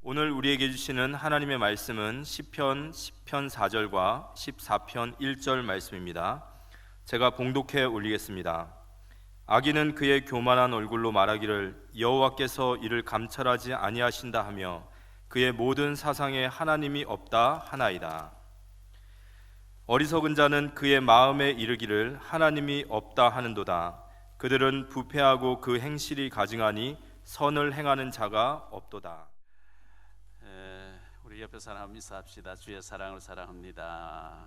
오늘 우리에게 주시는 하나님의 말씀은 시편 10편 4절과 14편 1절 말씀입니다. 제가 봉독해 올리겠습니다. 악인은 그의 교만한 얼굴로 말하기를 여호와께서 이를 감찰하지 아니하신다 하며 그의 모든 사상에 하나님이 없다 하나이다. 어리석은 자는 그의 마음에 이르기를 하나님이 없다 하는도다. 그들은 부패하고 그 행실이 가증하니 선을 행하는 자가 없도다. 우리 옆에 사람 인사합시다. 주의 사랑을 사랑합니다.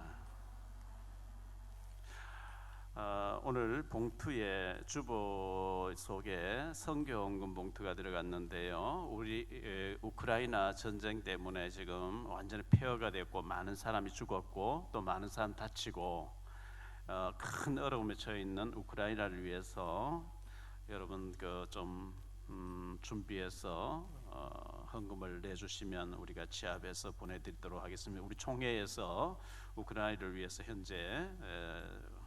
오늘 봉투에 주보 속에 선교헌금 봉투가 들어갔는데요. 우리 우크라이나 전쟁 때문에 지금 완전히 폐허가 됐고 많은 사람이 죽었고 또 많은 사람 다치고 큰 어려움에 처해 있는 우크라이나를 위해서 여러분 좀 준비해서 헌금을 내주시면 우리가 취합해서 보내드리도록 하겠습니다. 우리 총회에서 우크라이나를 위해서 현재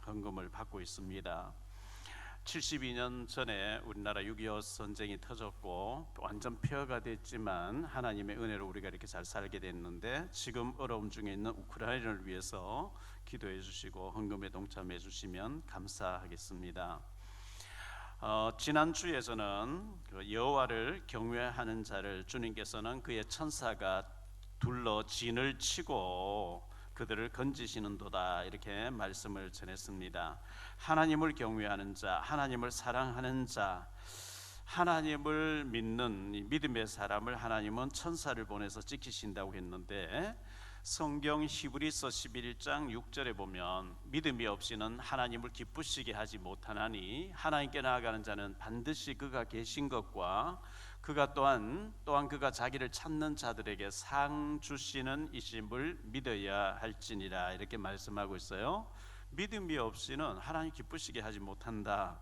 헌금을 받고 있습니다. 72년 전에 우리나라 6.25 전쟁이 터졌고 완전 폐허가 됐지만 하나님의 은혜로 우리가 이렇게 잘 살게 됐는데 지금 어려움 중에 있는 우크라이나를 위해서 기도해 주시고 헌금에 동참해 주시면 감사하겠습니다. 지난주에 저는 여호와를 경외하는 자를 주님께서는 그의 천사가 둘러 진을 치고 그들을 건지시는도다 이렇게 말씀을 전했습니다. 하나님을 경외하는 자, 하나님을 사랑하는 자, 하나님을 믿는 믿음의 사람을 하나님은 천사를 보내서 지키신다고 했는데 성경 히브리서 11장 6절에 보면 믿음이 없이는 하나님을 기쁘시게 하지 못하나니 하나님께 나아가는 자는 반드시 그가 계신 것과 그가 또한 그가 자기를 찾는 자들에게 상 주시는 이심을 믿어야 할지니라 이렇게 말씀하고 있어요. 믿음이 없이는 하나님 기쁘시게 하지 못한다.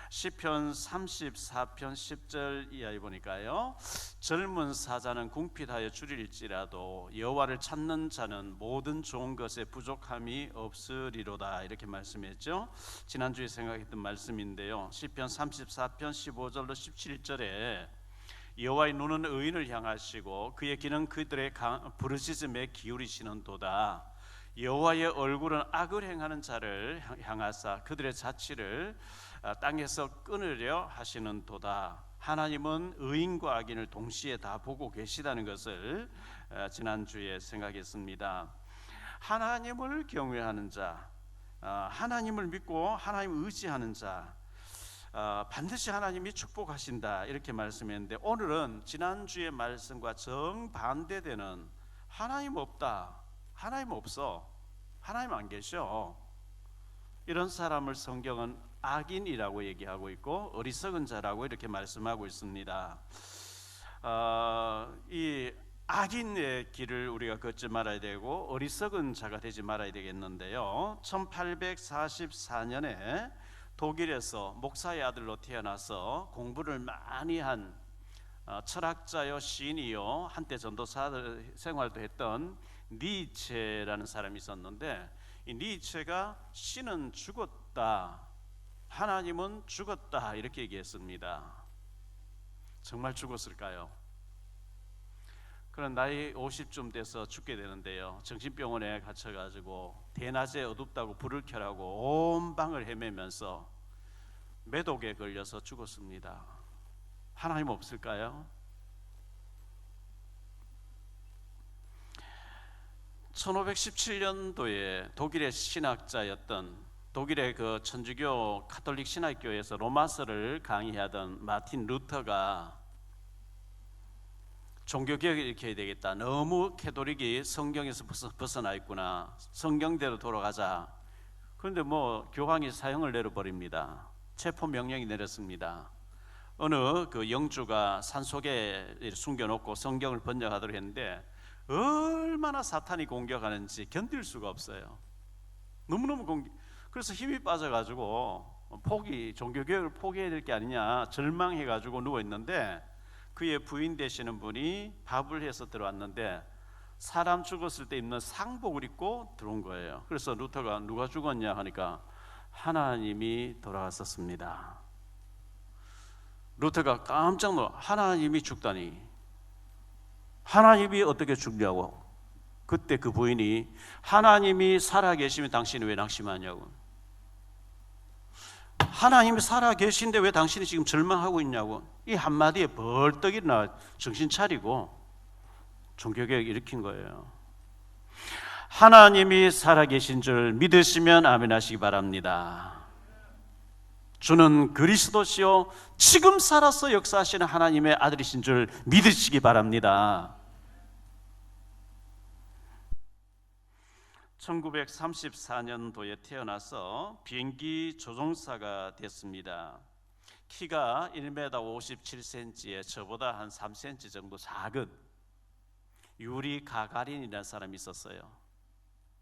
시편 34편 10절 이하에 보니까요, 젊은 사자는 궁핍하여 줄일지라도 여호와를 찾는 자는 모든 좋은 것에 부족함이 없으리로다 이렇게 말씀했죠. 지난주에 생각했던 말씀인데요, 시편 34편 15절로 17절에 여호와의 눈은 의인을 향하시고 그의 귀는 그들의 부르짖음에 기울이시는도다. 여호와의 얼굴은 악을 행하는 자를 향하사 그들의 자취를 땅에서 끊으려 하시는도다. 하나님은 의인과 악인을 동시에 다 보고 계시다는 것을 지난주에 생각했습니다. 하나님을 경외하는 자, 하나님을 믿고 하나님을 의지하는 자, 반드시 하나님이 축복하신다 이렇게 말씀했는데 오늘은 지난주의 말씀과 정반대되는 하나님 없다, 하나님 없어, 하나님 안 계셔, 이런 사람을 성경은 악인이라고 얘기하고 있고 어리석은 자라고 이렇게 말씀하고 있습니다. 이 악인의 길을 우리가 걷지 말아야 되고 어리석은 자가 되지 말아야 되겠는데요, 1844년에 독일에서 목사의 아들로 태어나서 공부를 많이 한 철학자요 시인이요 한때 전도사 생활도 했던 니체라는 사람이 있었는데, 이 니체가 신은 죽었다, 하나님은 죽었다 이렇게 얘기했습니다. 정말 죽었을까요? 그런 나이 50쯤 돼서 죽게 되는데요, 정신병원에 갇혀가지고 대낮에 어둡다고 불을 켜라고 온 방을 헤매면서 매독에 걸려서 죽었습니다. 하나님 없을까요? 1517년도에 독일의 신학자였던 독일의 그 천주교 가톨릭 신학교에서 로마서를 강의하던 마틴 루터가 종교개혁을 일으켜야 되겠다, 너무 캐톨릭이 성경에서 벗어나 있구나, 성경대로 돌아가자. 그런데 교황이 사형을 내려버립니다. 체포 명령이 내렸습니다. 어느 그 영주가 산속에 숨겨놓고 성경을 번역하도록 했는데 얼마나 사탄이 공격하는지 견딜 수가 없어요. 너무너무 그래서 힘이 빠져가지고 종교개혁을 포기해야 될 게 아니냐 절망해가지고 누워있는데 그의 부인 되시는 분이 밥을 해서 들어왔는데 사람 죽었을 때 입는 상복을 입고 들어온 거예요. 그래서 루터가 누가 죽었냐 하니까 하나님이 돌아갔었습니다. 루터가 깜짝 놀라, 하나님이 죽다니. 하나님이 어떻게 죽냐고. 그때 그 부인이 하나님이 살아계시면 당신이 왜 낙심하냐고. 하나님이 살아계신데 왜 당신이 지금 절망하고 있냐고. 이 한마디에 벌떡 일어나 정신 차리고 종교개혁 일으킨 거예요. 하나님이 살아계신 줄 믿으시면 아멘 하시기 바랍니다. 주는 그리스도시요 지금 살아서 역사하시는 하나님의 아들이신 줄 믿으시기 바랍니다. 1934년도에 태어나서 비행기 조종사가 됐습니다. 키가 1m 57cm에 저보다 한 3cm 정도 작은 유리 가가린이라는 사람이 있었어요.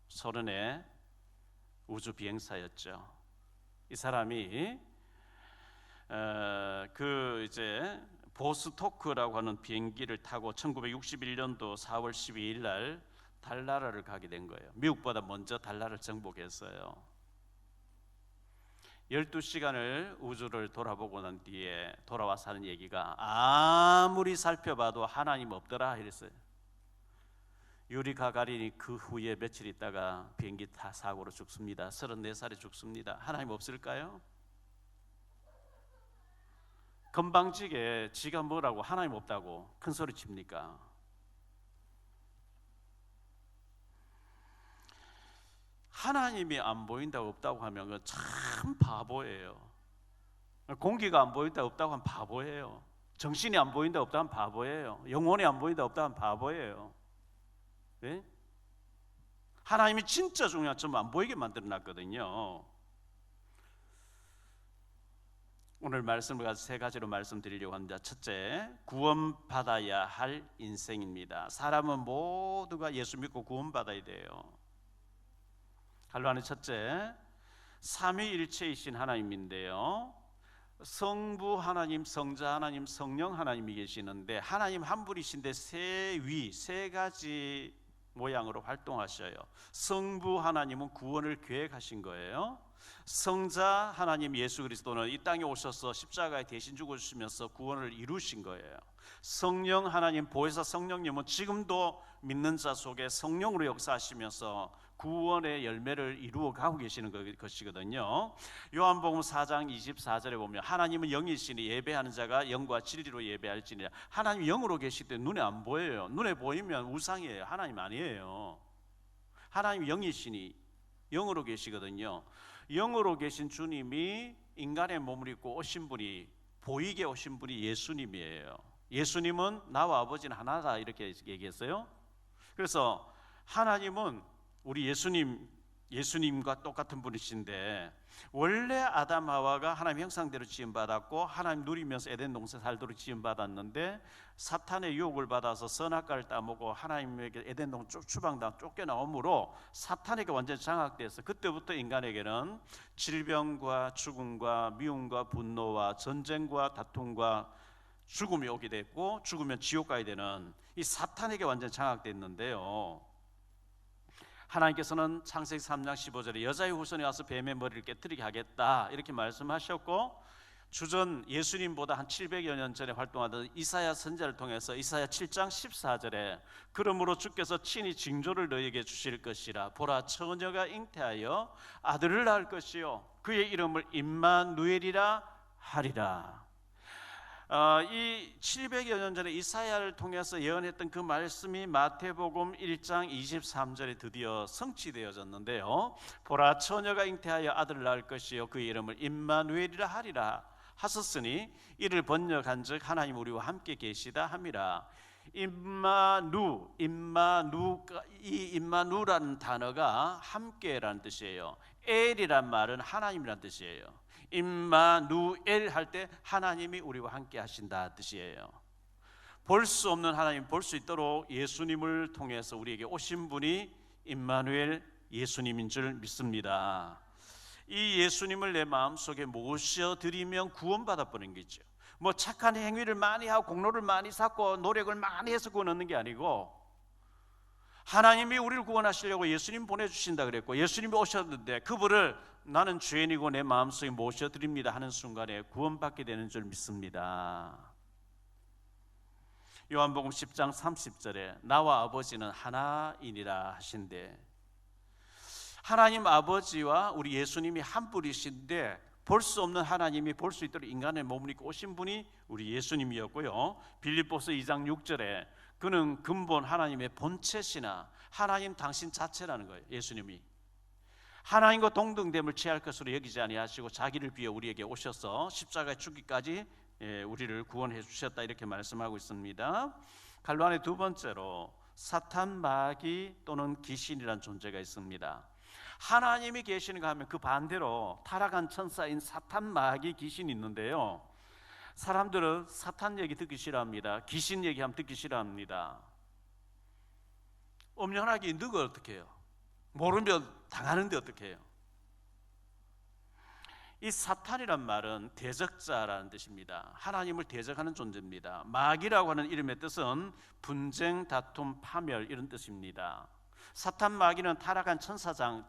소련의 우주 비행사였죠. 이 사람이 이제 보스토크라고 하는 비행기를 타고 1961년도 4월 12일 날 달나라를 가게 된 거예요. 미국보다 먼저 달나라를 정복했어요. 12시간을 우주를 돌아보고 난 뒤에 돌아와서 하는 얘기가 아무리 살펴봐도 하나님 없더라 이랬어요. 유리 가가린이 그 후에 며칠 있다가 비행기 사고로 죽습니다. 34살에 죽습니다. 하나님 없을까요? 건방지게 지가 뭐라고 하나님 없다고 큰 소리 칩니까? 하나님이 안 보인다고 없다고 하면 그건 참 바보예요. 공기가 안 보인다고 없다고 하면 바보예요. 정신이 안 보인다고 없다고 하면 바보예요. 영혼이 안 보인다고 없다고 하면 바보예요. 네? 하나님이 진짜 중요한 점 안 보이게 만들어 놨거든요. 오늘 말씀을 가지고 세 가지로 말씀드리려고 합니다. 첫째, 구원받아야 할 인생입니다. 사람은 모두가 예수 믿고 구원받아야 돼요. 갈로하는 첫째, 삼위일체이신 하나님인데요, 성부 하나님, 성자 하나님, 성령 하나님이 계시는데 하나님 한 분이신데 세 가지 모양으로 활동하셔요. 성부 하나님은 구원을 계획하신 거예요. 성자 하나님 예수 그리스도는 이 땅에 오셔서 십자가에 대신 죽으시면서 구원을 이루신 거예요. 성령 하나님 보혜사 성령님은 지금도 믿는 자 속에 성령으로 역사하시면서 구원의 열매를 이루어 가고 계시는 것이거든요. 요한복음 4장 24절에 보면 하나님은 영이시니 예배하는 자가 영과 진리로 예배할지니라. 하나님이 영으로 계실 때 눈에 안 보여요. 눈에 보이면 우상이에요. 하나님 아니에요. 하나님이 영이시니 영으로 계시거든요. 영으로 계신 주님이 인간의 몸을 입고 오신 분이, 보이게 오신 분이 예수님이에요. 예수님은 나와 아버지는 하나다 이렇게 얘기했어요. 그래서 하나님은 우리 예수님과 똑같은 분이신데, 원래 아담 하와가 하나님 형상대로 지음받았고 하나님 누리면서 에덴 동산 살도록 지음받았는데 사탄의 유혹을 받아서 선악과를 따먹고 하나님에게 에덴 동산 추방당 쫓겨나오므로 사탄에게 완전히 장악돼서 그때부터 인간에게는 질병과 죽음과 미움과 분노와 전쟁과 다툼과 죽음이 오게 됐고, 죽으면 지옥 가야 되는 이 사탄에게 완전히 장악됐는데요, 하나님께서는 창세기 3장 15절에 여자의 후손이 와서 뱀의 머리를 깨뜨리게 하겠다 이렇게 말씀하셨고, 주전 예수님보다 한 700여 년 전에 활동하던 이사야 선지자를 통해서 이사야 7장 14절에 그러므로 주께서 친히 징조를 너희에게 주실 것이라. 보라, 처녀가 잉태하여 아들을 낳을 것이요 그의 이름을 임마누엘이라 하리라. 이 700여 년 전에 이사야를 통해서 예언했던 그 말씀이 마태복음 1장 23절에 드디어 성취되어졌는데요, 보라, 처녀가 잉태하여 아들을 낳을 것이요 그의 이름을 임마누엘이라 하리라 하셨으니 이를 번역한즉 하나님 우리와 함께 계시다 함이라. 이 임마누라는 단어가 함께라는 뜻이에요. 엘이란 말은 하나님이란 뜻이에요. 임마누엘 할 때 하나님이 우리와 함께 하신다 뜻이에요. 볼 수 없는 하나님 볼 수 있도록 예수님을 통해서 우리에게 오신 분이 임마누엘 예수님인 줄 믿습니다. 이 예수님을 내 마음속에 모셔드리면 구원받아 버리는 거죠. 뭐 착한 행위를 많이 하고 공로를 많이 쌓고 노력을 많이 해서 구원 얻는 게 아니고, 하나님이 우리를 구원하시려고 예수님 보내주신다 그랬고, 예수님이 오셨는데 그분을 나는 죄인이고 내 마음속에 모셔드립니다 하는 순간에 구원받게 되는 줄 믿습니다. 요한복음 10장 30절에 나와 아버지는 하나이니라 하신대, 하나님 아버지와 우리 예수님이 한 뿌리신데 볼 수 없는 하나님이 볼 수 있도록 인간의 몸을 입고 오신 분이 우리 예수님이었고요. 빌립보서 2장 6절에 그는 근본 하나님의 본체시나 하나님 당신 자체라는 거예요. 예수님이 하나님과 동등됨을 취할 것으로 여기지 아니하시고 자기를 비워 우리에게 오셔서 십자가에 죽기까지 우리를 구원해 주셨다, 이렇게 말씀하고 있습니다. 갈로안의 두 번째로 사탄, 마귀 또는 귀신이라는 존재가 있습니다. 하나님이 계시는가 하면 그 반대로 타락한 천사인 사탄, 마귀, 귀신이 있는데요. 사람들은 사탄 얘기 듣기 싫어합니다. 귀신 얘기하면 듣기 싫어합니다. 엄연하게 누가 어떻게 해요? 모르면 당하는데 어떻게 해요? 이 사탄이란 말은 대적자라는 뜻입니다. 하나님을 대적하는 존재입니다. 마귀라고 하는 이름의 뜻은 분쟁, 다툼, 파멸, 이런 뜻입니다. 사탄, 마귀는 타락한 천사장,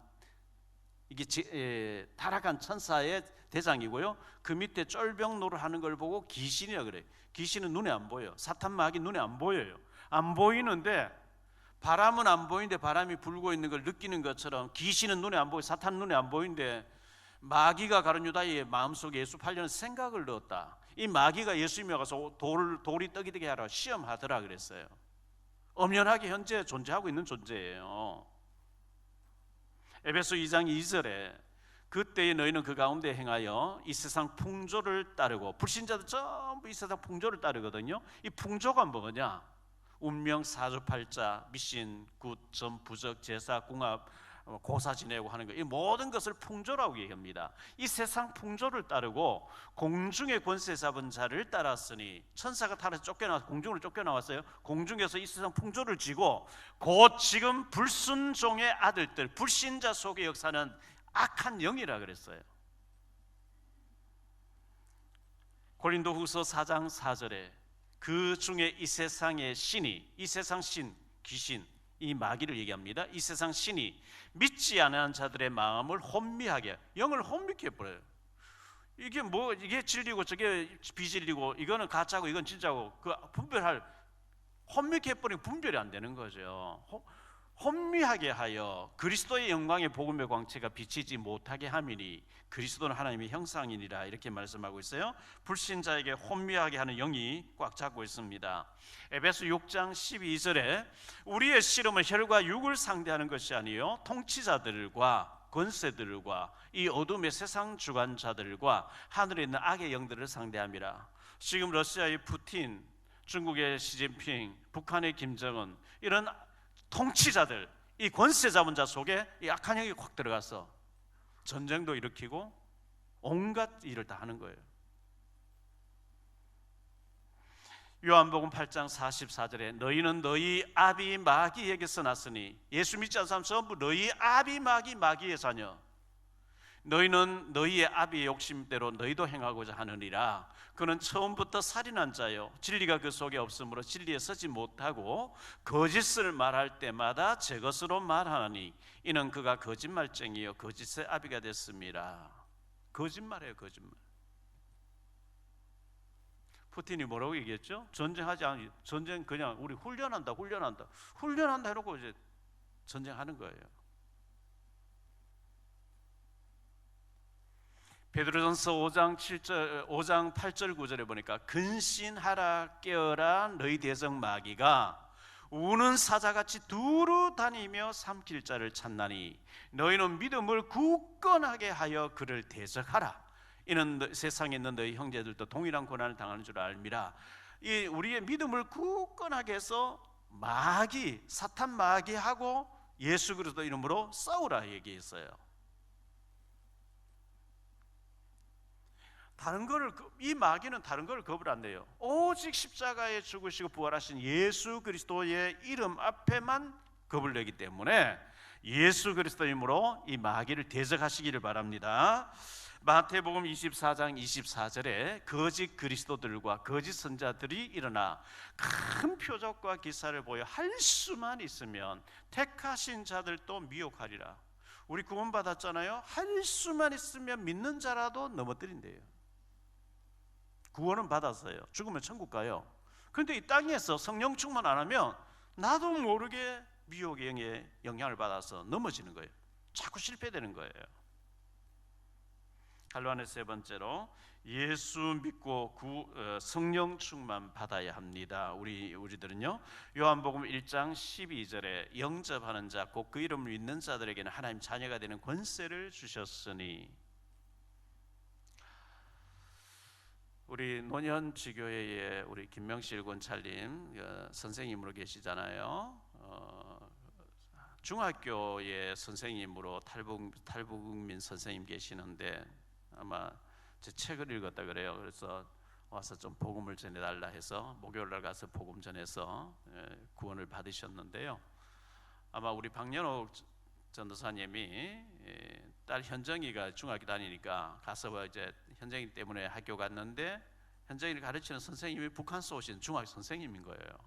이게 타락한 천사의 대장이고요. 그 밑에 쫄병노를 하는 걸 보고 귀신이라 그래요. 귀신은 눈에 안 보여요. 사탄, 마귀 눈에 안 보여요. 안 보이는데, 바람은 안 보이는데 바람이 불고 있는 걸 느끼는 것처럼 귀신은 눈에 안 보여요. 사탄은 눈에 안 보이는데 마귀가 가룟 유다의 마음속에 예수 팔려는 생각을 넣었다. 이 마귀가 예수님에 가서 돌이 떡이되게 하라 시험하더라 그랬어요. 엄연하게 현재 존재하고 있는 존재예요. 에베소 2장 2절에 그때에 너희는 그 가운데 행하여 이 세상 풍조를 따르고, 불신자들 전부 이 세상 풍조를 따르거든요. 이 풍조가 뭐냐? 운명, 사주팔자, 미신, 굿, 점, 부적, 제사, 궁합, 고사 지내고 하는 거, 이 모든 것을 풍조라고 얘기합니다. 이 세상 풍조를 따르고 공중의 권세 잡은 자를 따랐으니, 천사가 타락해서 쫓겨나와서 공중으로 쫓겨나왔어요. 공중에서 이 세상 풍조를 쥐고 곧 지금 불순종의 아들들, 불신자 속에 역사는 악한 영이라 그랬어요. 고린도후서 4장 4절에 그 중에 이 세상의 신이, 이 세상 신, 귀신, 이 마귀를 얘기합니다. 이 세상 신이 믿지 않은 자들의 마음을 혼미하게, 영을 혼미케 해버려요. 이게 뭐, 이게 진리고 저게 비진리고, 이거는 가짜고 이건 진짜고, 그 분별할, 혼미케 해버리면 분별이 안 되는 거죠. 혼미하게 하여 그리스도의 영광의 복음의 광채가 비치지 못하게 함이니 그리스도는 하나님의 형상이니라, 이렇게 말씀하고 있어요. 불신자에게 혼미하게 하는 영이 꽉 잡고 있습니다. 에베소 6장 12절에 우리의 씨름은 혈과 육을 상대하는 것이 아니요 통치자들과 권세들과 이 어둠의 세상 주관자들과 하늘에 있는 악의 영들을 상대함이라. 지금 러시아의 푸틴, 중국의 시진핑, 북한의 김정은, 이런 통치자들, 이 권세 잡은 자 속에 이 악한 영이 확 들어가서 전쟁도 일으키고 온갖 일을 다 하는 거예요. 요한복음 8장 44절에 너희는 너희 아비 마귀에게서 났으니, 예수 믿지 않는 사람 전부 너희 아비 마귀의 자녀, 너희는 너희의 아비의 욕심대로 너희도 행하고자 하느니라. 그는 처음부터 살인한 자요, 진리가 그 속에 없으므로 진리에 서지 못하고 거짓을 말할 때마다 제 것으로 말하니 이는 그가 거짓말쟁이요 거짓의 아비가 됐습니다. 거짓말이에요, 거짓말. 푸틴이 뭐라고 얘기했죠? 전쟁하지 않, 전쟁 그냥 우리 훈련한다 해놓고 이제 전쟁하는 거예요. 베드로전서 5장 8절 9절에 보니까 근신하라 깨어라 너희 대적 마귀가 우는 사자같이 두루 다니며 삼킬 자를 찾나니 너희는 믿음을 굳건하게 하여 그를 대적하라. 이는 세상에 있는 너희 형제들도 동일한 고난을 당하는 줄 알미라. 이 우리의 믿음을 굳건하게 해서 마귀, 사탄 마귀하고 예수 그리스도 이름으로 싸우라 얘기했어요. 다른 거를, 이 마귀는 다른 걸 겁을 안 내요. 오직 십자가에 죽으시고 부활하신 예수 그리스도의 이름 앞에만 겁을 내기 때문에 예수 그리스도 이름으로 이 마귀를 대적하시기를 바랍니다. 마태복음 24장 24절에 거짓 그리스도들과 거짓 선자들이 일어나 큰 표적과 기사를 보여 할 수만 있으면 택하신 자들도 미혹하리라. 우리 구원받았잖아요. 할 수만 있으면 믿는 자라도 넘어뜨린대요. 구원은 받았어요. 죽으면 천국 가요. 그런데 이 땅에서 성령 충만 안 하면 나도 모르게 미혹의 영에 영향을 받아서 넘어지는 거예요. 자꾸 실패되는 거예요. 갈로안의 세 번째로 예수 믿고 성령 충만 받아야 합니다. 우리들은요, 요한복음 1장 12절에 영접하는 자 곧 그 이름을 믿는 자들에게는 하나님 자녀가 되는 권세를 주셨으니. 우리 노년지교회에 우리 김명실 권찰님 선생님으로 계시잖아요. 중학교의 선생님으로 탈북민 선생님 계시는데 아마 제 책을 읽었다 그래요. 그래서 와서 좀 복음을 전해달라 해서 목요일날 가서 복음 전해서 구원을 받으셨는데요. 아마 우리 박연옥 전도사님이 딸 현정이가 중학교 다니니까 가서 이제 현정이 때문에 학교 갔는데 현정이를 가르치는 선생님이 북한에서 오신 중학교 선생님인 거예요.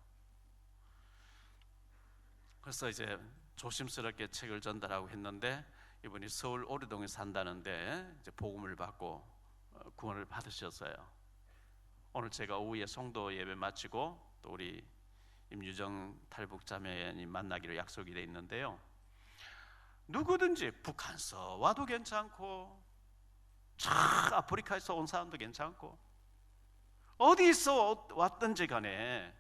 그래서 이제 조심스럽게 책을 전달하고 했는데 이분이 서울 오리동에 산다는데 이제 복음을 받고 구원을 받으셨어요. 오늘 제가 오후에 성도 예배 마치고 또 우리 임유정 탈북 자매님 만나기로 약속이 돼 있는데요. 누구든지 북한서 와도 괜찮고 아프리카에서 온 사람도 괜찮고 어디서 왔든지 간에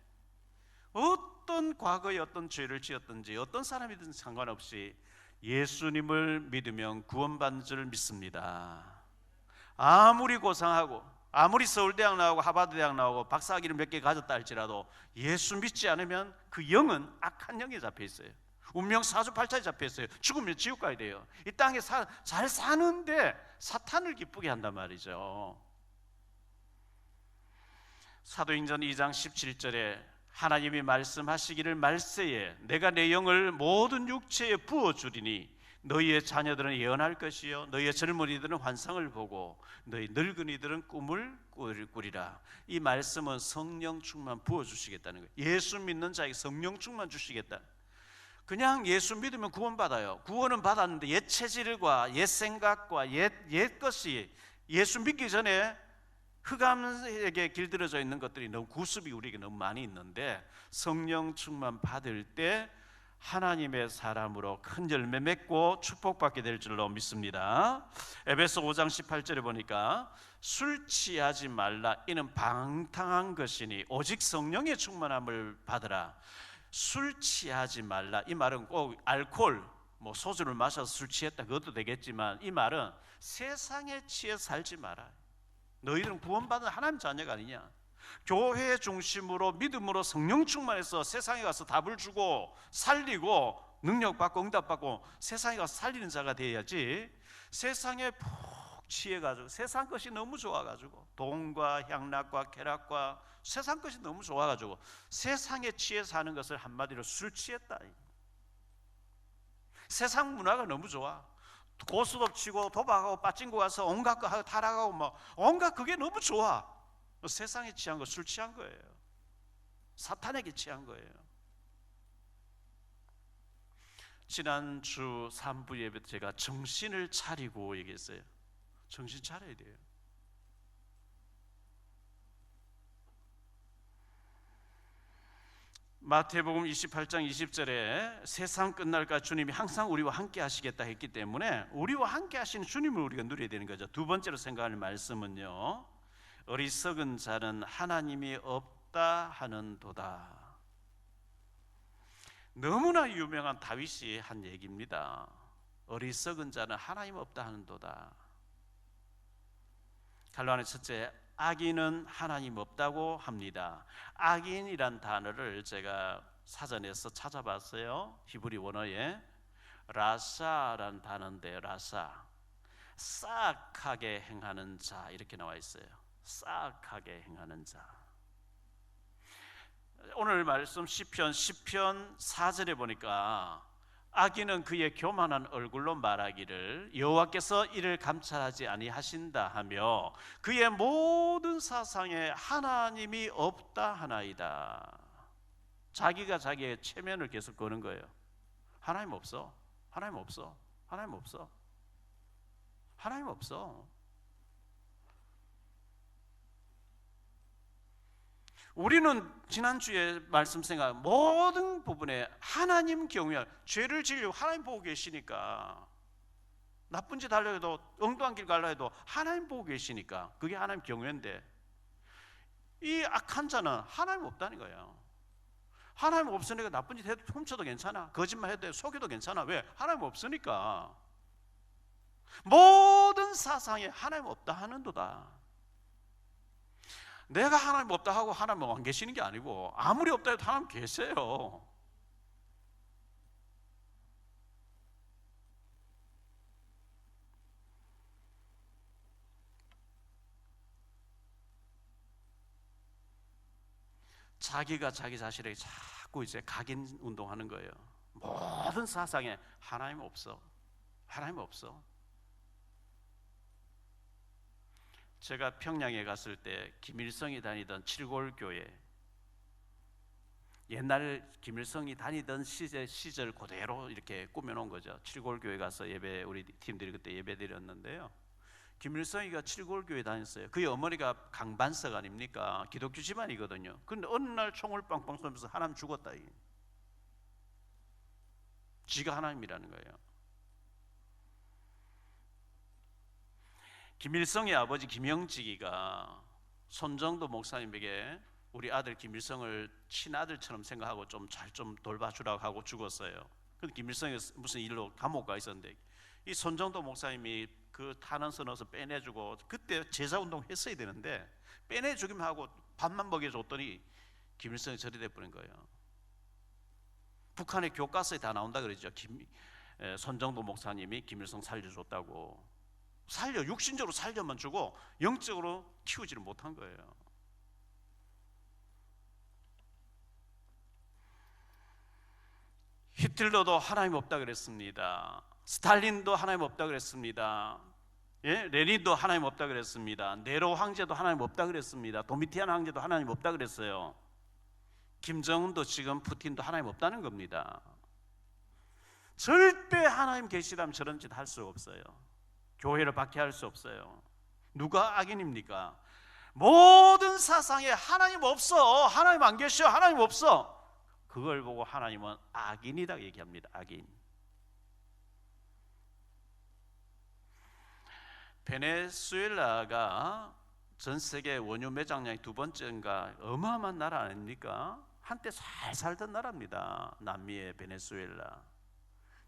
어떤 과거에 어떤 죄를 지었든지 어떤 사람이든 상관없이 예수님을 믿으면 구원받는 줄 믿습니다. 아무리 고상하고 아무리 서울대학 나오고 하버드대학 나오고 박사학위를 몇 개 가졌다 할지라도 예수 믿지 않으면 그 영은 악한 영에 잡혀 있어요. 운명 사주팔자에 잡혀 있어요. 죽으면 지옥 가야 돼요. 이 땅에 잘 사는데 사탄을 기쁘게 한단 말이죠. 사도행전 2장 17절에 하나님이 말씀하시기를 말세에 내가 내 영을 모든 육체에 부어주리니 너희의 자녀들은 예언할 것이요 너희의 젊은이들은 환상을 보고 너희 늙은이들은 꿈을 꾸리라. 이 말씀은 성령 충만 부어주시겠다는 거예요. 예수 믿는 자에게 성령 충만 주시겠다. 그냥 예수 믿으면 구원받아요. 구원은 받았는데 옛 체질과 옛 생각과 옛 것이 예수 믿기 전에 흑암에게 길들여져 있는 것들이 너무 구습이 우리에게 너무 많이 있는데 성령 충만 받을 때 하나님의 사람으로 큰 열매 맺고 축복받게 될 줄로 믿습니다. 에베소 5장 18절에 보니까 술 취하지 말라 이는 방탕한 것이니 오직 성령의 충만함을 받으라. 술 취하지 말라 이 말은 꼭 알코올 소주를 마셔서 술 취했다 그것도 되겠지만 이 말은 세상에 취해 살지 마라. 너희들은 구원받은 하나님 자녀가 아니냐. 교회 중심으로 믿음으로 성령 충만해서 세상에 가서 답을 주고 살리고 능력받고 응답받고 세상에 가서 살리는 자가 되어야지. 세상에 푹 취해가지고 세상 것이 너무 좋아가지고 돈과 향락과 쾌락과 세상 것이 너무 좋아가지고 세상에 취해 사는 것을 한마디로 술 취했다. 세상 문화가 너무 좋아. 고스톱 치고 도박하고 빠찡고 가서 온갖 거 하고 타락하고 온갖 그게 너무 좋아. 세상에 취한 거 술 취한 거예요. 사탄에게 취한 거예요. 지난주 3부 예배 때 제가 정신을 차리고 얘기했어요. 정신 차려야 돼요. 마태복음 28장 20절에 세상 끝날까 주님이 항상 우리와 함께 하시겠다 했기 때문에 우리와 함께 하시는 주님을 우리가 누려야 되는 거죠. 두 번째로 생각할 말씀은요, 어리석은 자는 하나님이 없다 하는도다. 너무나 유명한 다윗이 한 얘기입니다. 어리석은 자는 하나님 없다 하는도다. 갈로안의 첫째, 악인은 하나님 없다고 합니다. 악인이란 단어를 제가 사전에서 찾아봤어요. 히브리 원어에 라사라는 단어인데 라사, 싹하게 행하는 자 이렇게 나와 있어요. 싹하게 행하는 자. 오늘 말씀 시편 4절에 보니까 악인은 그의 교만한 얼굴로 말하기를 여호와께서 이를 감찰하지 아니하신다 하며 그의 모든 사상에 하나님이 없다 하나이다. 자기가 자기의 체면을 계속 거는 거예요. 하나님 없어. 하나님 없어. 하나님 없어. 하나님 없어. 우리는 지난주에 말씀 생각 모든 부분에 하나님 경외할, 죄를 지으려고 하나님 보고 계시니까, 나쁜 짓 하려 해도, 엉뚱한 길 가려 해도 하나님 보고 계시니까 그게 하나님 경외인데, 이 악한 자는 하나님 없다는 거예요. 하나님 없으니까 나쁜 짓 해도, 훔쳐도 괜찮아, 거짓말 해도 속여도 괜찮아. 왜? 하나님 없으니까. 모든 사상에 하나님 없다 하는도다. 내가 하나님 없다 하고 하나님 안 계시는 게 아니고, 아무리 없다 해도 하나님 계세요. 자기가 자기 자신에게 자꾸 이제 각인 운동하는 거예요. 모든 사상에 하나님 없어, 하나님 없어. 제가 평양에 갔을 때 김일성이 다니던 칠골교회, 옛날 김일성이 다니던 시절 그대로 이렇게 꾸며놓은 거죠. 칠골교회 가서 예배, 우리 팀들이 그때 예배 드렸는데요, 김일성이가 칠골교회 다녔어요. 그의 어머니가 강반석 아닙니까? 기독교 집안이거든요. 그런데 어느 날 총을 빵빵 쏘면서 하나님 죽었다, 지가 하나님이라는 거예요. 김일성의 아버지 김영직이가 손정도 목사님에게 우리 아들 김일성을 친아들처럼 생각하고 좀 잘 좀 돌봐주라고 하고 죽었어요. 근데 김일성이 무슨 일로 감옥 가 있었는데, 이 손정도 목사님이 그 탄원서 넣어서 빼내주고, 그때 제자운동 했어야 되는데 빼내주기만 하고 밥만 먹여줬더니 김일성이 저리 돼버린 거예요. 북한의 교과서에 다 나온다 그러죠. 손정도 목사님이 김일성 살려줬다고. 육신적으로 살려만 주고 영적으로 키우지를 못한 거예요. 히틀러도 하나님 없다 그랬습니다. 스탈린도 하나님 없다 그랬습니다. 예? 레닌도 하나님 없다 그랬습니다. 네로 황제도 하나님 없다 그랬습니다. 도미티안 황제도 하나님 없다 그랬어요. 김정은도 지금 푸틴도 하나님 없다는 겁니다. 절대 하나님 계시다면 저런 짓 할 수 없어요. 교회를 박해할 수 없어요. 누가 악인입니까? 모든 사상에 하나님 없어, 하나님 안 계셔, 하나님 없어, 그걸 보고 하나님은 악인이다 얘기합니다. 악인. 베네수엘라가 전 세계 원유 매장량이 두 번째인가 어마어마한 나라 아닙니까? 한때 잘 살던 나라입니다. 남미의 베네수엘라.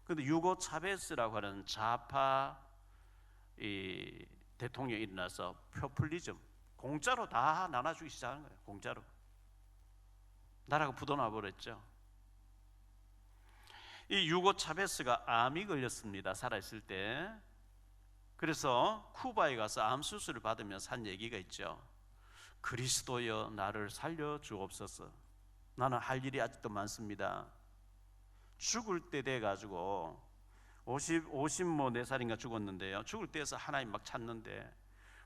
그런데 유고 차베스라고 하는 좌파 이 대통령이 일어나서 포퓰리즘, 공짜로 다 나눠주기 시작한 거예요. 공짜로. 나라가 부도나 버렸죠. 이 유고 차베스가 암이 걸렸습니다. 살아있을 때. 그래서 쿠바에 가서 암 수술을 받으면서 한 얘기가 있죠. 그리스도여 나를 살려주옵소서. 나는 할 일이 아직도 많습니다. 죽을 때 돼가지고 54살인가 죽었는데요, 죽을 때에서 하나님 막 찾는데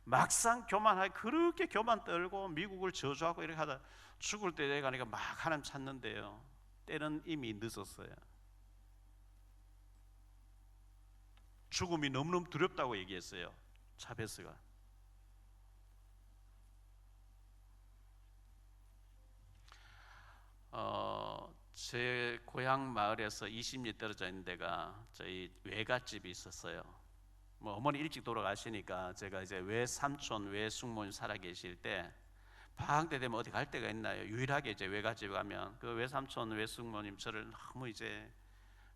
막상 그렇게 교만 떨고 미국을 저주하고 이렇게 하다 죽을 때 돼가니까 막 하나님 찾는데요, 때는 이미 늦었어요. 죽음이 너무너무 두렵다고 얘기했어요, 차베스가. 제 고향 마을에서 20리 떨어져 있는 데가 저희 외갓집이 있었어요. 어머니 일찍 돌아가시니까 제가 이제 외삼촌, 외숙모님 살아 계실 때 방학 때 되면 어디 갈 데가 있나요? 유일하게 이제 외갓집에 가면 그 외삼촌, 외숙모님 저를 너무 이제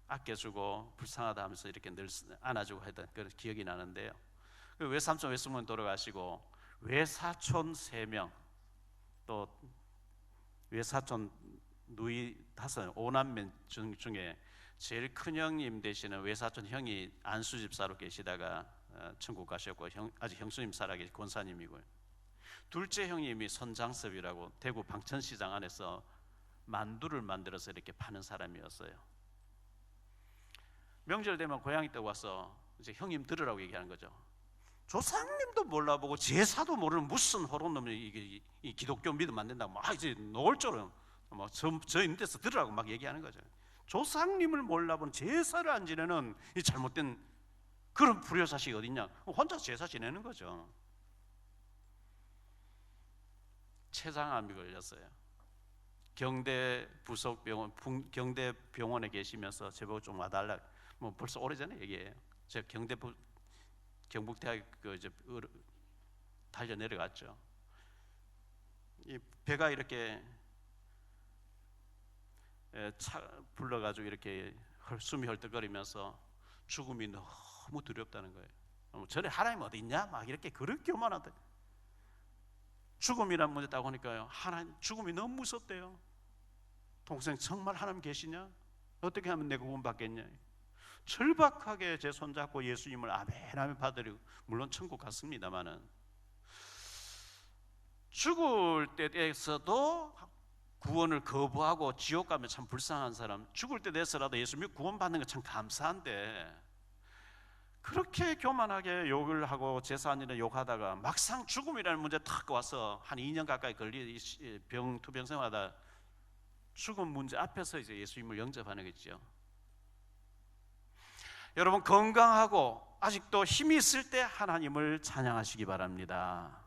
아껴주고 불쌍하다 하면서 이렇게 늘 안아주고 했던 그런 기억이 나는데요. 그 외삼촌, 외숙모님 돌아가시고 외사촌 3명, 또 외사촌 누이 5, 5남매 중에 제일 큰 형님 되시는 외사촌 형이 안수집사로 계시다가 천국 가셨고, 아직 형수님 살아 계신 권사님이고요. 둘째 형님이 선장섭이라고 대구 방천시장 안에서 만두를 만들어서 이렇게 파는 사람이었어요. 명절 되면 고향 있다고 와서 이제 형님 들으라고 얘기하는 거죠. 조상님도 몰라보고 제사도 모르는 무슨 호론 놈이 이 기독교 믿으면 안 된다고 막 이제 노골적으로 저 있는 데서 들으라고 막 얘기하는 거죠. 조상님을 몰라본 제사를 안 지내는 이 잘못된 그런 불효자식이 어딨냐, 혼자 제사 지내는 거죠. 췌장암이 걸렸어요. 경대 부속 병원, 경대 병원에 계시면서 제보고 좀 와달라. 뭐 벌써 오래전에 얘기해요. 제가 경북대학 달려 내려갔죠. 이 배가 이렇게 불러가지고 이렇게 숨이 헐떡거리면서 죽음이 너무 두렵다는 거예요. 저래 하나님 어디 있냐? 막 이렇게 그렇게 교만하대. 죽음이란 문제 딱 오니까요. 하나님 죽음이 너무 무섭대요. 동생 정말 하나님 계시냐? 어떻게 하면 내가 구원받겠냐? 절박하게 제 손잡고 예수님을 아멘 아멘 받으려고 물론 천국 갔습니다마는 죽을 때에서도 구원을 거부하고 지옥 가면 참 불쌍한 사람, 죽을 때 돼서라도 예수 믿고 구원받는 건 참 감사한데 그렇게 교만하게 욕을 하고 제사안이나 욕하다가 막상 죽음이라는 문제 탁 와서 한 2년 가까이 투병생활하다 죽음 문제 앞에서 이제 예수님을 영접하는 거죠. 여러분 건강하고 아직도 힘이 있을 때 하나님을 찬양하시기 바랍니다.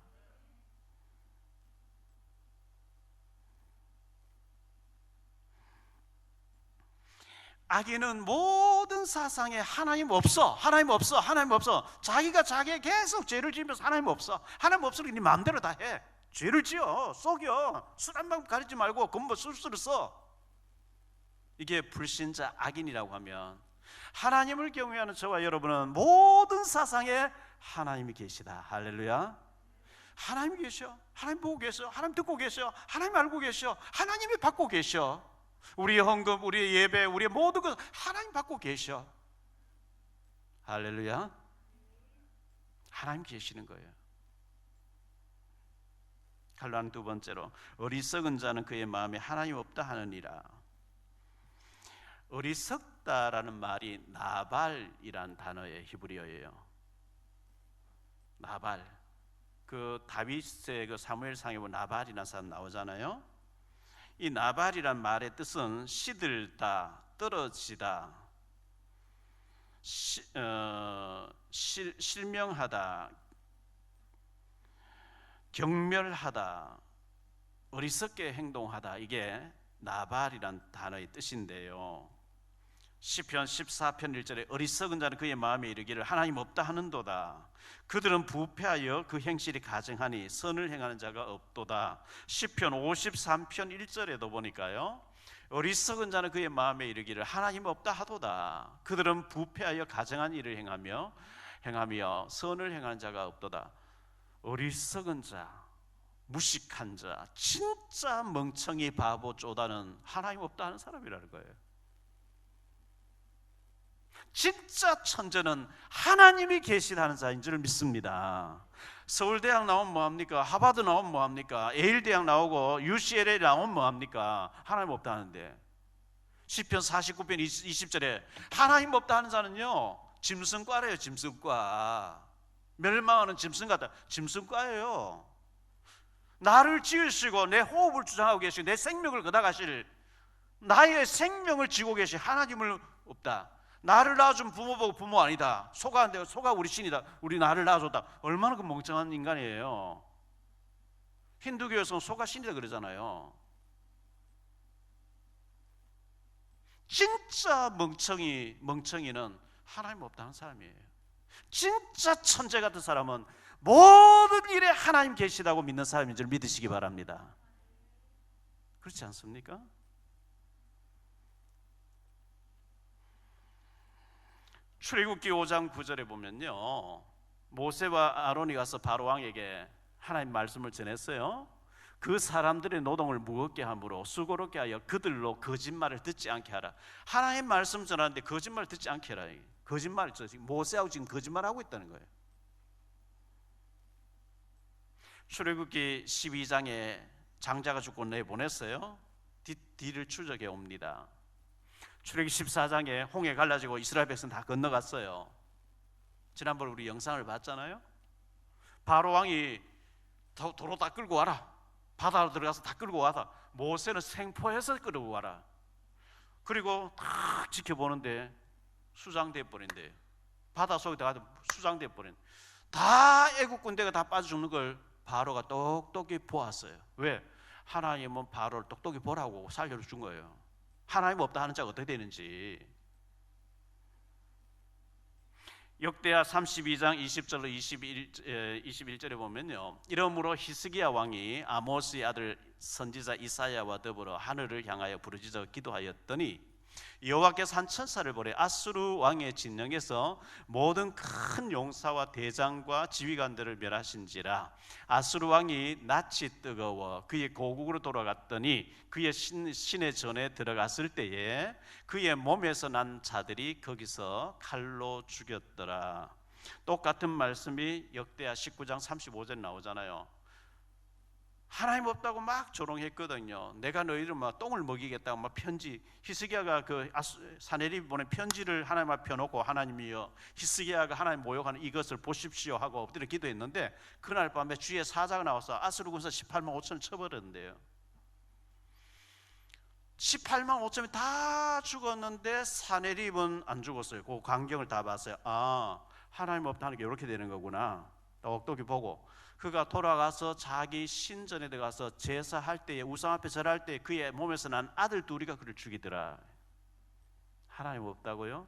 악인은 모든 사상에 하나님 없어, 하나님 없어, 하나님 없어. 자기가 자기에 계속 죄를 지으면서 하나님 없어, 하나님 없으니까 네 마음대로 다 해. 죄를 지어, 속여, 술 한 방 가리지 말고 건뭐 술수를 써. 이게 불신자 악인이라고 하면 하나님을 경외하는 저와 여러분은 모든 사상에 하나님이 계시다. 할렐루야. 하나님이 계셔. 하나님 보고 계셔. 하나님 듣고 계셔. 하나님 알고 계셔. 하나님이 받고 계셔. 우리의 헌금, 우리의 예배, 우리의 모든 것 하나님 받고 계셔. 할렐루야. 하나님 계시는 거예요. 갈라는 두 번째로 어리석은 자는 그의 마음에 하나님 없다 하느니라. 어리석다라는 말이 나발이란 단어의 히브리어예요. 나발. 그 다윗의 그 사무엘상에 보면 나발이라는 사람 나오잖아요. 이 나발이란 말의 뜻은 시들다, 떨어지다, 실명하다, 경멸하다, 어리석게 행동하다. 이게 나발이란 단어의 뜻인데요. 시편 14편 1절에 어리석은 자는 그의 마음에 이르기를 하나님 없다 하는도다. 그들은 부패하여 그 행실이 가증하니 선을 행하는 자가 없도다. 시편 53편 1절에도 보니까요, 어리석은 자는 그의 마음에 이르기를 하나님 없다 하도다. 그들은 부패하여 가증한 일을 행하며 선을 행하는 자가 없도다. 어리석은 자, 무식한 자, 진짜 멍청이 바보 쪼다는 하나님 없다 하는 사람이라는 거예요. 진짜 천재는 하나님이 계시다는 자인 줄 믿습니다. 서울대학 나오면 뭐합니까? 하버드 나오면 뭐합니까? 예일대학 나오고 UCLA 나오면 뭐합니까? 하나님 없다 하는데 시편 49편 20절에 하나님 없다 하는 자는요 짐승과래요. 짐승과. 멸망하는 짐승 같다. 짐승과예요. 나를 지으시고 내 호흡을 주장하고 계시고 내 생명을 거다가실 나의 생명을 지고 계신 하나님을 없다. 나를 낳아준 부모 보고 부모 아니다. 소가 우리 신이다. 우리 나를 낳아줬다. 얼마나 그 멍청한 인간이에요. 힌두교에서는 소가 신이다 그러잖아요. 진짜 멍청이는 하나님 없다는 사람이에요. 진짜 천재 같은 사람은 모든 일에 하나님 계시다고 믿는 사람인 줄 믿으시기 바랍니다. 그렇지 않습니까? 출애굽기 5장 9절에 보면요, 모세와 아론이 가서 바로 왕에게 하나님 말씀을 전했어요. 그 사람들의 노동을 무겁게 함으로 수고롭게 하여 그들로 거짓말을 듣지 않게 하라. 하나님 말씀 전하는데 거짓말 듣지 않게 하라. 거짓말, 모세하고 지금 거짓말하고 있다는 거예요. 출애굽기 12장에 장자가 죽고 내보냈어요. 뒤를 추적해 옵니다. 출애굽기 14장에 홍해 갈라지고 이스라엘 백성 다 건너갔어요. 지난번에 우리 영상을 봤잖아요. 바로 왕이 도로 다 끌고 와라. 바다로 들어가서 다 끌고 와라. 모세는 생포해서 끌고 와라. 그리고 딱 지켜보는데 수장돼 버린대. 바다 속에 들어가서 수장돼 버린. 다 애국 군대가 다 빠져 죽는 걸 바로가 똑똑히 보았어요. 왜? 하나님은 바로를 똑똑히 보라고 살려준 거예요. 하나님 없다 하는 자가 어떻게 되는지. 역대하 32장 20절로 21절에 보면요, 이러므로 히스기야 왕이 아모스의 아들 선지자 이사야와 더불어 하늘을 향하여 부르짖어 기도하였더니 여호와께서 한 천사를 보내 아수르 왕의 진영에서 모든 큰 용사와 대장과 지휘관들을 멸하신지라. 아수르 왕이 낯이 뜨거워 그의 고국으로 돌아갔더니 그의 시내 전에 들어갔을 때에 그의 몸에서 난 자들이 거기서 칼로 죽였더라. 똑같은 말씀이 역대하 19장 35절에 나오잖아요. 하나님 없다고 막 조롱했거든요. 내가 너희를 막 똥을 먹이겠다고 막 편지, 히스기야가 그 사내립 보낸 편지를 하나님 앞에 펴놓고 하나님이여 히스기야가 하나님 모욕하는 이것을 보십시오 하고 엎드려 기도했는데 그날 밤에 주의 사자가 나와서 아수르 군사 18만 5천을 쳐버렸는데요. 18만 5천이 다 죽었는데 사내립은 안 죽었어요. 그 광경을 다 봤어요. 아, 하나님 없다는 게 이렇게 되는 거구나. 똑똑히 보고 그가 돌아가서 자기 신전에 들어가서 제사할 때에 우상 앞에 절할 때 그의 몸에서 난 아들 둘이가 그를 죽이더라. 하나님 없다고요?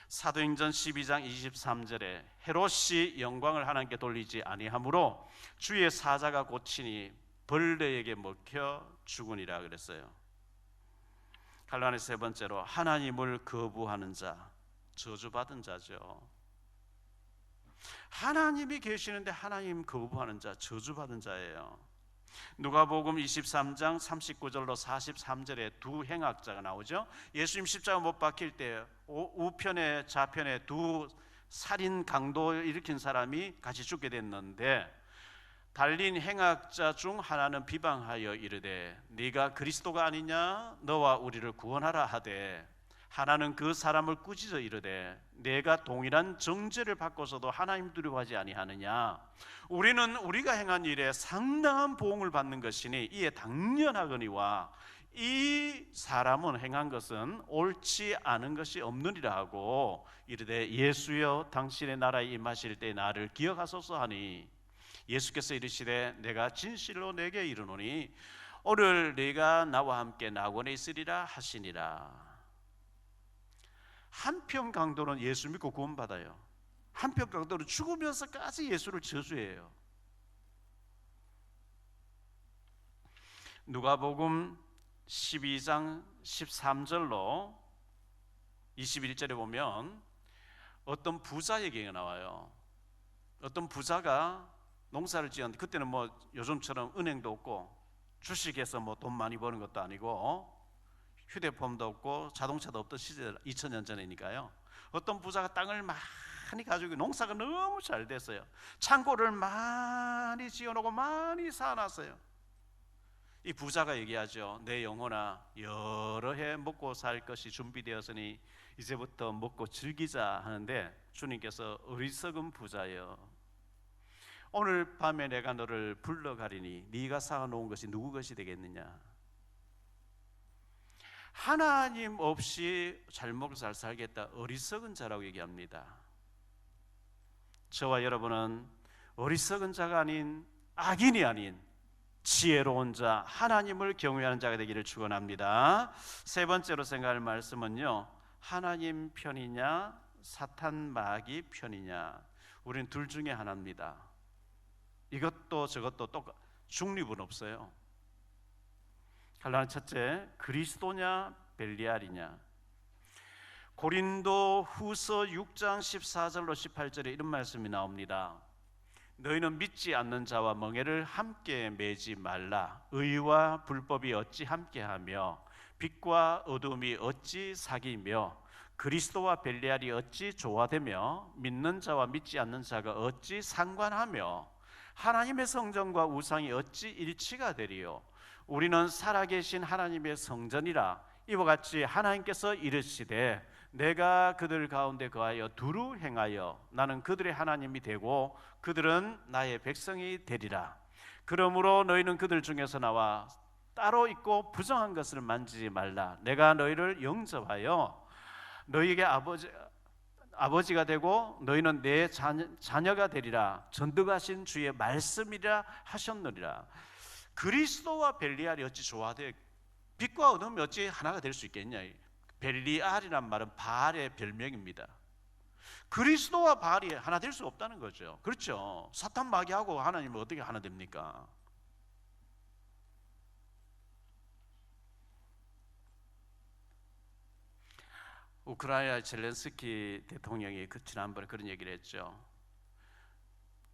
사도행전 12장 23절에 헤롯이 영광을 하나님께 돌리지 아니하므로 주의 사자가 고치니 벌레에게 먹혀 죽으니라 그랬어요. 갈라디 세 번째로 하나님을 거부하는 자, 저주받은 자죠. 하나님이 계시는데 하나님 거부하는 자, 저주받은 자예요. 누가복음 23장 39절로 43절에 두 행악자가 나오죠. 예수님 십자가 못 박힐 때 우편에 좌편에 두 살인 강도 일으킨 사람이 같이 죽게 됐는데 달린 행악자 중 하나는 비방하여 이르되 네가 그리스도가 아니냐 너와 우리를 구원하라 하되 하나는 그 사람을 꾸짖어 이르되 내가 동일한 정죄를 받고서도 하나님 두려워하지 아니하느냐. 우리는 우리가 행한 일에 상당한 보응을 받는 것이니 이에 당연하거니와 이 사람은 행한 것은 옳지 않은 것이 없느니라 하고 이르되 예수여 당신의 나라에 임하실 때 나를 기억하소서 하니 예수께서 이르시되 내가 진실로 내게 이르노니 오늘 네가 나와 함께 낙원에 있으리라 하시니라. 한편 강도는 예수 믿고 구원받아요. 한편 강도는 죽으면서까지 예수를 저주해요. 누가복음 12장 13절로 21절에 보면 어떤 부자 얘기가 나와요. 어떤 부자가 농사를 지었는데 그때는 뭐 요즘처럼 은행도 없고 주식에서 뭐 돈 많이 버는 것도 아니고 휴대폰도 없고 자동차도 없던 시절 2000년 전이니까요. 어떤 부자가 땅을 많이 가지고 농사가 너무 잘 됐어요. 창고를 많이 지어놓고 많이 쌓아놨어요. 이 부자가 얘기하죠. 내 영혼아 여러 해 먹고 살 것이 준비되었으니 이제부터 먹고 즐기자 하는데 주님께서 어리석은 부자여 오늘 밤에 내가 너를 불러가리니 네가 쌓아놓은 것이 누구 것이 되겠느냐. 하나님 없이 잘 먹고 잘 살겠다 어리석은 자라고 얘기합니다. 저와 여러분은 어리석은 자가 아닌 악인이 아닌 지혜로운 자, 하나님을 경외하는 자가 되기를 축원합니다. 세 번째로 생각할 말씀은요, 하나님 편이냐 사탄 마귀 편이냐. 우리는 둘 중에 하나입니다. 이것도 저것도 중립은 없어요. 갈라는 첫째, 그리스도냐 벨리알이냐. 고린도 후서 6장 14절로 18절에 이런 말씀이 나옵니다. 너희는 믿지 않는 자와 멍에를 함께 매지 말라. 의와 불법이 어찌 함께하며 빛과 어둠이 어찌 사귀며 그리스도와 벨리알이 어찌 조화되며 믿는 자와 믿지 않는 자가 어찌 상관하며 하나님의 성전과 우상이 어찌 일치가 되리요. 우리는 살아계신 하나님의 성전이라. 이와 같이 하나님께서 이르시되 내가 그들 가운데 거하여 두루 행하여 나는 그들의 하나님이 되고 그들은 나의 백성이 되리라. 그러므로 너희는 그들 중에서 나와 따로 있고 부정한 것을 만지지 말라. 내가 너희를 영접하여 너희에게 아버지가 되고 너희는 내 자녀가 되리라. 전득하신 주의 말씀이라 하셨느니라. 그리스도와 벨리알이 어찌 조화되 빛과 어둠이 어찌 하나가 될 수 있겠냐. 벨리알이란 말은 바알의 별명입니다. 그리스도와 바알이 하나 될 수 없다는 거죠. 그렇죠. 사탄 마귀하고 하나님은 어떻게 하나 됩니까? 우크라이나 젤렌스키 대통령이 지난번에 그런 얘기를 했죠.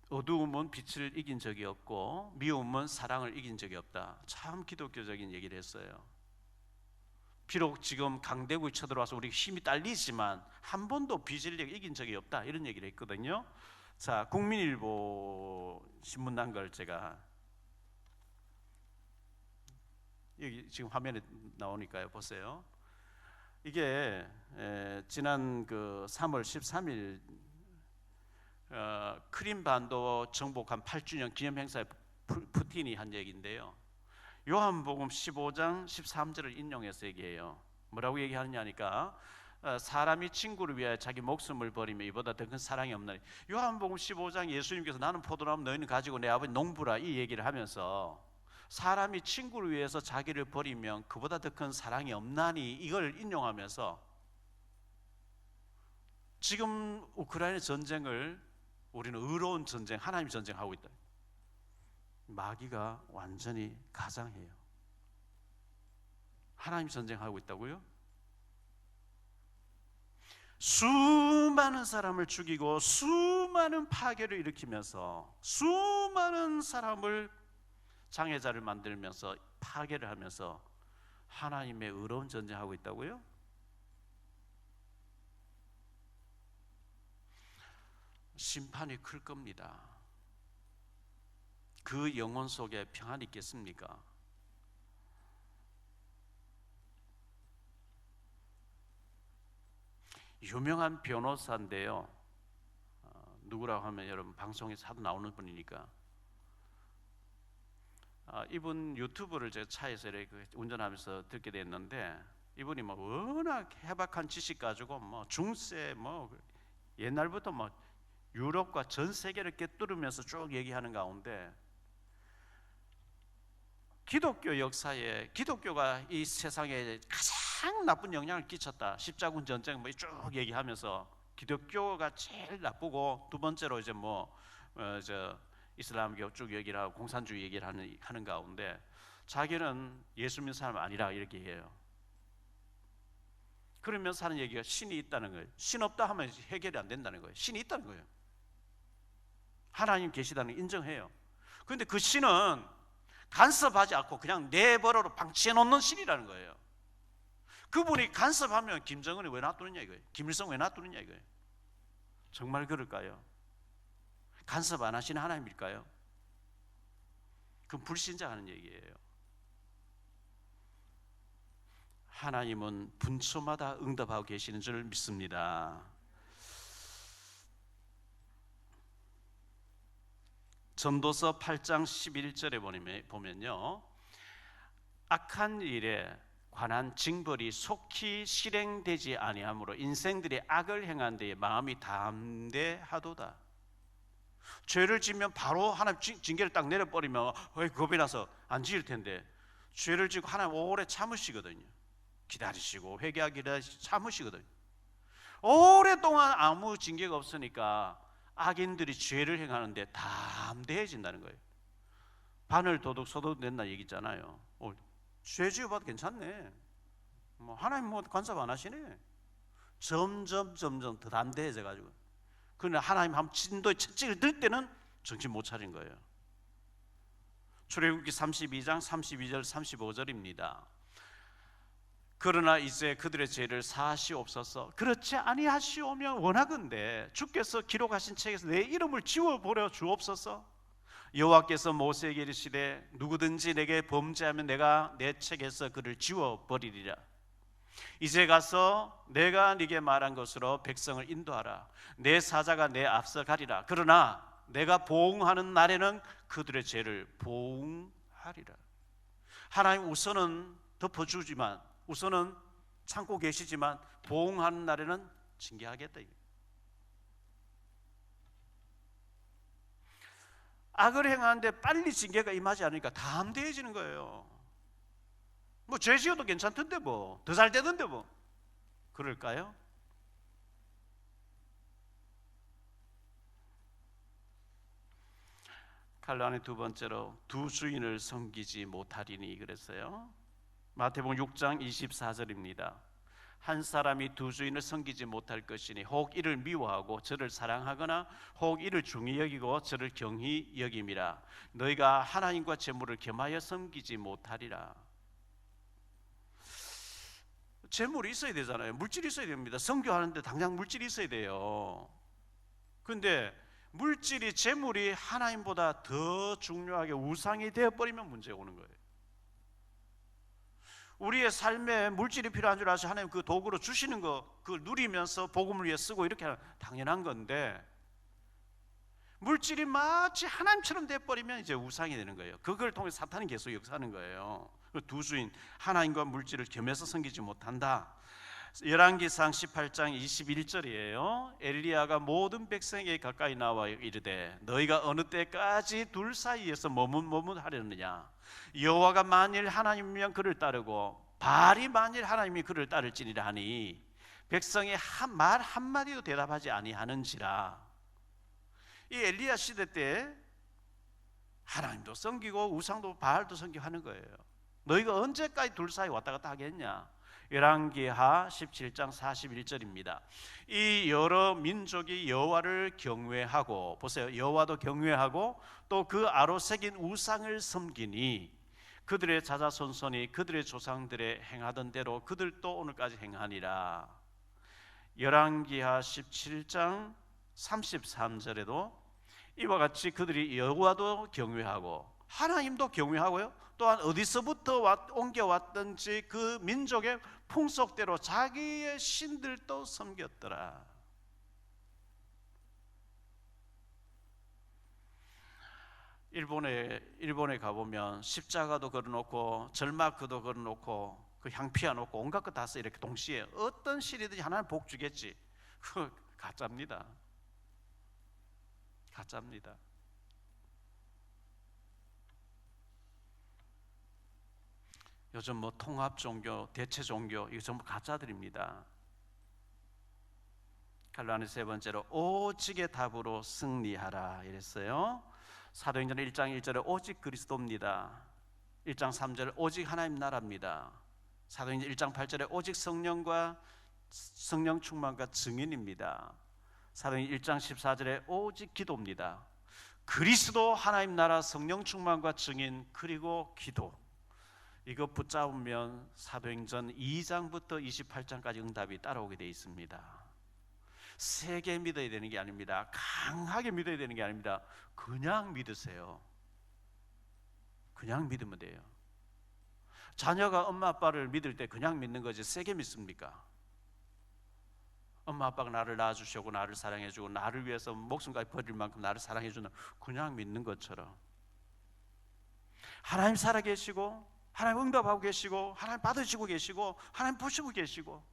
어두움은 빛을 이긴 적이 없고 미움은 사랑을 이긴 적이 없다. 참 기독교적인 얘기를 했어요. 비록 지금 강대국이 쳐들어와서 우리 힘이 딸리지만 한 번도 비진리가 이긴 적이 없다, 이런 얘기를 했거든요. 자, 국민일보 신문 난 걸 제가 여기 지금 화면에 나오니까요, 보세요. 이게 지난 그 3월 13일 크림반도 정복한 8주년 기념 행사에 푸틴이 한 얘기인데요. 요한복음 15장 13절을 인용해서 얘기해요. 뭐라고 얘기하느냐니까 사람이 친구를 위하여 자기 목숨을 버리며 이보다 더 큰 사랑이 없나니. 요한복음 15장 예수님께서 나는 포도나무 너희는 가지고 내 아버지 농부라, 이 얘기를 하면서 사람이 친구를 위해서 자기를 버리면 그보다 더 큰 사랑이 없나니, 이걸 인용하면서 지금 우크라이나 전쟁을 우리는 의로운 전쟁, 하나님 전쟁하고 있다. 마귀가 완전히 가장해요. 하나님 전쟁하고 있다고요? 수많은 사람을 죽이고 수많은 파괴를 일으키면서 수많은 사람을 장애자를 만들면서 파괴를 하면서 하나님의 의로운 전쟁하고 있다고요? 심판이 클 겁니다. 그 영혼 속에 평안이 있겠습니까? 유명한 변호사인데요. 누구라고 하면 여러분 방송에서 하도 나오는 분이니까. 이분 유튜브를 제가 차에서 이렇게 운전하면서 듣게 됐는데, 이분이 뭐 워낙 해박한 지식 가지고 뭐 중세 뭐 옛날부터 뭐 유럽과 전 세계를 꿰뚫으면서 쭉 얘기하는 가운데, 기독교 역사에 기독교가 이 세상에 가장 나쁜 영향을 끼쳤다, 십자군 전쟁 뭐 쭉 얘기하면서 기독교가 제일 나쁘고, 두 번째로 이제 이슬람교 쭉 얘기를 하고 공산주의 얘기를 하는 가운데, 자기는 예수 믿는 사람 아니라 이렇게 해요. 그러면서 하는 얘기가 신이 있다는 거예요. 신 없다 하면 해결이 안 된다는 거예요. 신이 있다는 거예요. 하나님 계시다는 걸 인정해요. 그런데 그 신은 간섭하지 않고 그냥 내버려로 방치해 놓는 신이라는 거예요. 그분이 간섭하면 김정은이 왜 놔두느냐 이거예요. 김일성 왜 놔두느냐 이거예요. 정말 그럴까요? 간섭 안 하시는 하나님일까요? 그건 불신자하는 얘기예요. 하나님은 분초마다 응답하고 계시는 줄 믿습니다. 전도서 8장 11절에 보면요, 악한 일에 관한 징벌이 속히 실행되지 아니하므로 인생들이 악을 행한 데에 마음이 담대하도다. 죄를 지면 바로 하나님 징계를 딱 내려버리면 겁이 나서 안 지을 텐데, 죄를 지고 하나님 오래 참으시거든요. 기다리시고 회개하기를 참으시거든요. 오랫동안 아무 징계가 없으니까 악인들이 죄를 행하는데 담대해진다는 거예요. 바늘 도둑 소독 낸다 얘기잖아요. 죄 지어봐도 괜찮네. 하나님 간섭 안 하시네. 점점 더 담대해져 가지고. 그러나 하나님 한 진도의 채찍을 들 때는 정신 못 차린 거예요. 출애굽기 32장 32절 35절입니다. 그러나 이제 그들의 죄를 사하시옵소서. 그렇지 아니하시오면 원하건대 주께서 기록하신 책에서 내 이름을 지워버려 주옵소서. 여호와께서 모세에게 이르시되 누구든지 내게 범죄하면 내가 내 책에서 그를 지워버리리라. 이제 가서 내가 네게 말한 것으로 백성을 인도하라. 내 사자가 내 앞서 가리라. 그러나 내가 보응하는 날에는 그들의 죄를 보응하리라. 하나님 우선은 덮어주지만, 우선은 참고 계시지만 보응하는 날에는 징계하겠다. 악을 행하는데 빨리 징계가 임하지 않으니까 담대해지는 거예요. 뭐 죄 지어도 괜찮던데 뭐 더 잘 되던데 뭐 그럴까요? 칼라니 두 번째로 두 주인을 섬기지 못하리니 그랬어요. 마태복음 6장 24절입니다. 한 사람이 두 주인을 섬기지 못할 것이니 혹 이를 미워하고 저를 사랑하거나 혹 이를 중히 여기고 저를 경히 여김이라. 너희가 하나님과 재물을 겸하여 섬기지 못하리라. 재물이 있어야 되잖아요. 물질이 있어야 됩니다. 선교하는데 당장 물질이 있어야 돼요. 근데 물질이, 재물이 하나님보다 더 중요하게 우상이 되어버리면 문제가 오는 거예요. 우리의 삶에 물질이 필요한 줄 아셔 하나님 그 도구로 주시는 거 그걸 누리면서 복음을 위해 쓰고 이렇게 하는 당연한 건데, 물질이 마치 하나님처럼 돼버리면 이제 우상이 되는 거예요. 그걸 통해 사탄이 계속 역사하는 거예요. 두 주인, 하나님과 물질을 겸해서 섬기지 못한다. 열왕기상 18장 21절이에요. 엘리야가 모든 백성에게 가까이 나와 이르되 너희가 어느 때까지 둘 사이에서 머뭇머뭇하려느냐. 여호와가 만일 하나님이면 그를 따르고 바알이 만일 하나님이 그를 따를지니라 하니 백성이 말 한마디도 대답하지 아니하는지라. 이 엘리야 시대 때 하나님도 섬기고 우상도 바알도 섬기고 하는 거예요. 너희가 언제까지 둘 사이 왔다 갔다 하겠냐. 열왕기하 17장 41절입니다. 이 여러 민족이 여호와를 경외하고, 보세요, 여호와도 경외하고 또 그 아로 새긴 우상을 섬기니 그들의 자자손손이 그들의 조상들의 행하던 대로 그들도 오늘까지 행하니라. 열왕기하 17장 33절에도 이와 같이 그들이 여호와도 경외하고 하나님도 경외하고요, 또한 어디서부터 옮겨왔든지 그 민족의 풍속대로 자기의 신들도 섬겼더라. 일본에 가보면 십자가도 걸어놓고 절마크도 걸어놓고 그 향피아 놓고 온갖 것 다 써. 이렇게 동시에 어떤 신이든지 하나님 복 주겠지. 그거 가짜입니다. 가짜입니다. 요즘 뭐 통합 종교, 대체 종교 이거 전부 가짜들입니다. 갈라니 세 번째로 오직의 답으로 승리하라 이랬어요. 사도행전 1장 1절에 오직 그리스도입니다. 1장 3절에 오직 하나님 나라입니다. 사도행전 1장 8절에 오직 성령 충만과 증인입니다. 사도행전 1장 14절에 오직 기도입니다. 그리스도, 하나님 나라, 성령 충만과 증인, 그리고 기도. 이거 붙잡으면 사도행전 2장부터 28장까지 응답이 따라오게 되어 있습니다. 세게 믿어야 되는 게 아닙니다. 강하게 믿어야 되는 게 아닙니다. 그냥 믿으세요. 그냥 믿으면 돼요. 자녀가 엄마 아빠를 믿을 때 그냥 믿는 거지 세게 믿습니까? 엄마 아빠가 나를 낳아주시고 나를 사랑해주고 나를 위해서 목숨까지 버릴 만큼 나를 사랑해주는, 그냥 믿는 것처럼 하나님 살아계시고 하나님 응답하고 계시고 하나님 받으시고 계시고 하나님 보시고 계시고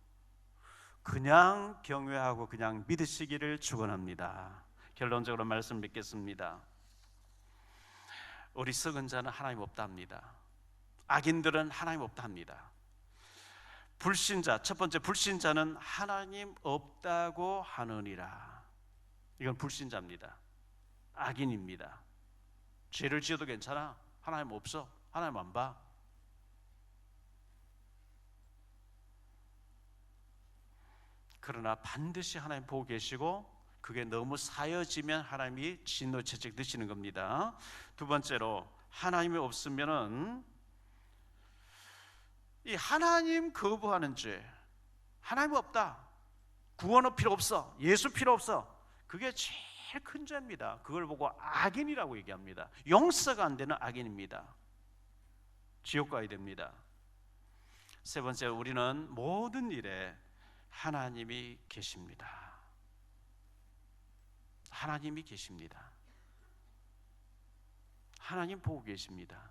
그냥 경외하고 그냥 믿으시기를 축원합니다. 결론적으로 말씀 맺겠습니다. 어리석은 자는 하나님 없다 합니다. 악인들은 하나님 없다 합니다. 불신자, 첫 번째 불신자는 하나님 없다고 하느니라. 이건 불신자입니다. 악인입니다. 죄를 지어도 괜찮아. 하나님 없어. 하나님 안 봐. 그러나 반드시 하나님 보고 계시고 그게 너무 사여지면 하나님이 진노 채찍 드시는 겁니다. 두 번째로 하나님이 없으면은 이 하나님 거부하는 죄, 하나님 없다, 구원은 필요 없어, 예수 필요 없어, 그게 제일 큰 죄입니다. 그걸 보고 악인이라고 얘기합니다. 용서가 안 되는 악인입니다. 지옥 가야 됩니다. 세 번째, 우리는 모든 일에 하나님이 계십니다. 하나님이 계십니다. 하나님 보고 계십니다.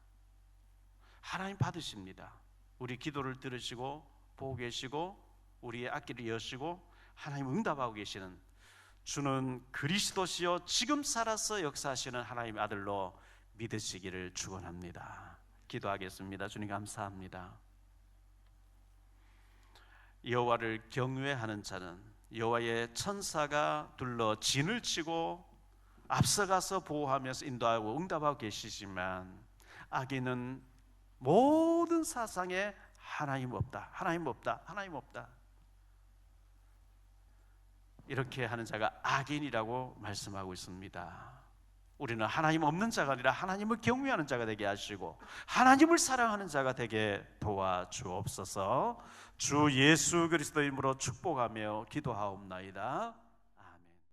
하나님 받으십니다. 우리 기도를 들으시고 보고 계시고 우리의 앞길을 여시고 하나님 응답하고 계시는 주는 그리스도시요 지금 살아서 역사하시는 하나님의 아들로 믿으시기를 축원합니다. 기도하겠습니다. 주님 감사합니다. 여호와를 경외하는 자는 여호와의 천사가 둘러 진을 치고 앞서가서 보호하면서 인도하고 응답하고 계시지만 악인은 모든 사상에 하나님 없다, 하나님 없다, 하나님 없다, 이렇게 하는 자가 악인이라고 말씀하고 있습니다. 우리는 하나님 없는 자가 아니라 하나님을 경외하는 자가 되게 하시고 하나님을 사랑하는 자가 되게 도와주옵소서. 주 예수 그리스도의 이름으로 축복하며 기도하옵나이다.